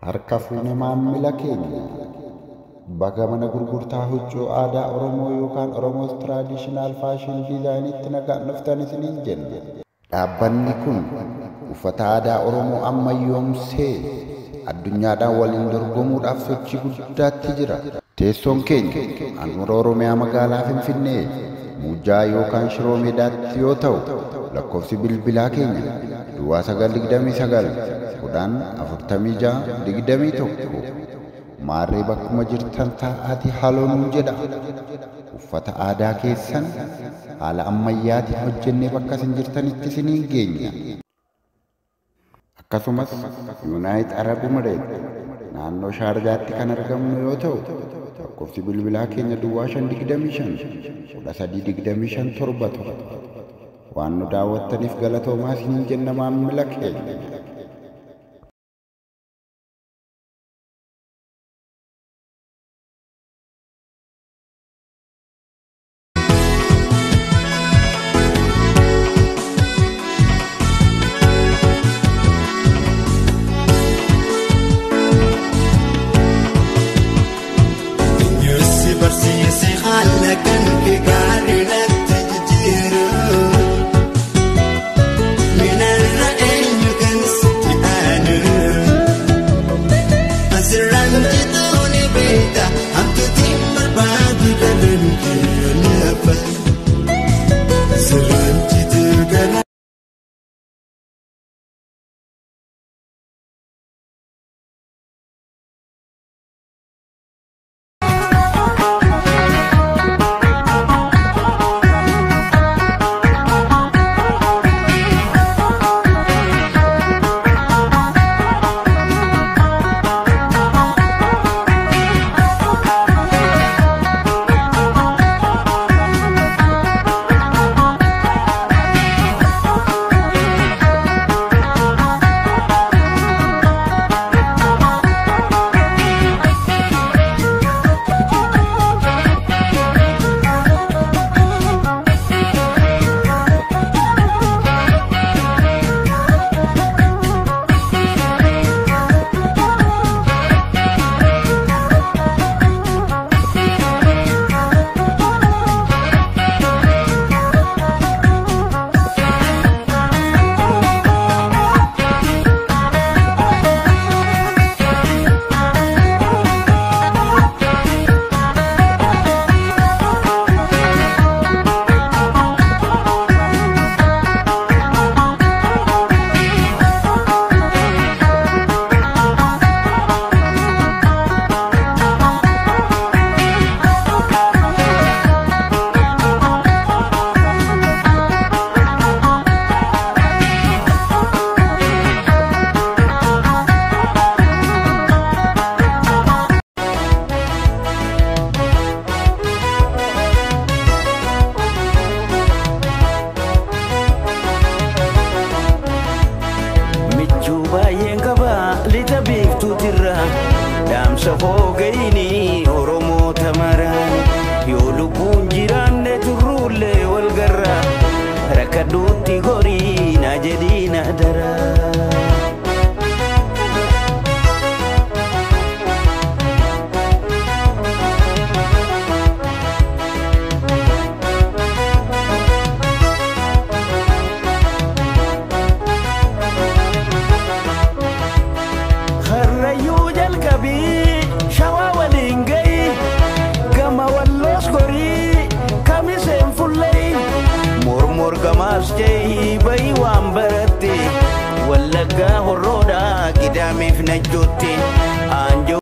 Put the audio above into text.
harka fuune maamila keenya bakka mana gurgurtaa huccuu aadaa Oromoo yookaan Oromoos Traditional Fashion Designitti nagaan dhuftan isiniin jenna. Dhaabbanni kun uffata aadaa Oromoo ammayyoomsee addunyaadhaan waliin dorgomuudhaaf sochii guddaatti jira. Teessoon keenya handhuura Oromiyaa magaalaa Finfinnee Muujjaa yookaan Shiroo Meedaatti yoo ta'u, lakkoofsi bilbilaa keenya 929 104621 maarree bakkuma jirtan taa'aati haloonuu jedha. Uffata aadaa keessan haala ammayyaatiin hojjennee bakka isin jirtanitti isiniin geenya. Akkasumas Yuunaayit Arab Imireet naannoo Shaarjaatti kan argamnu yoo ta'u, lakkoofsi bilbilaa keenya 525 1325 waan nu daawwattaniif galatoomaa isiniin jenna maamila keenya. Safoogayni Oromoo tamaraan yoo lubbuun jiraanne turruullee wal garra rakkadhuutti horii na jedhii na daraa. Jai bayi waan baratte wallaggaa horroodhaa gidaamiif najjootte.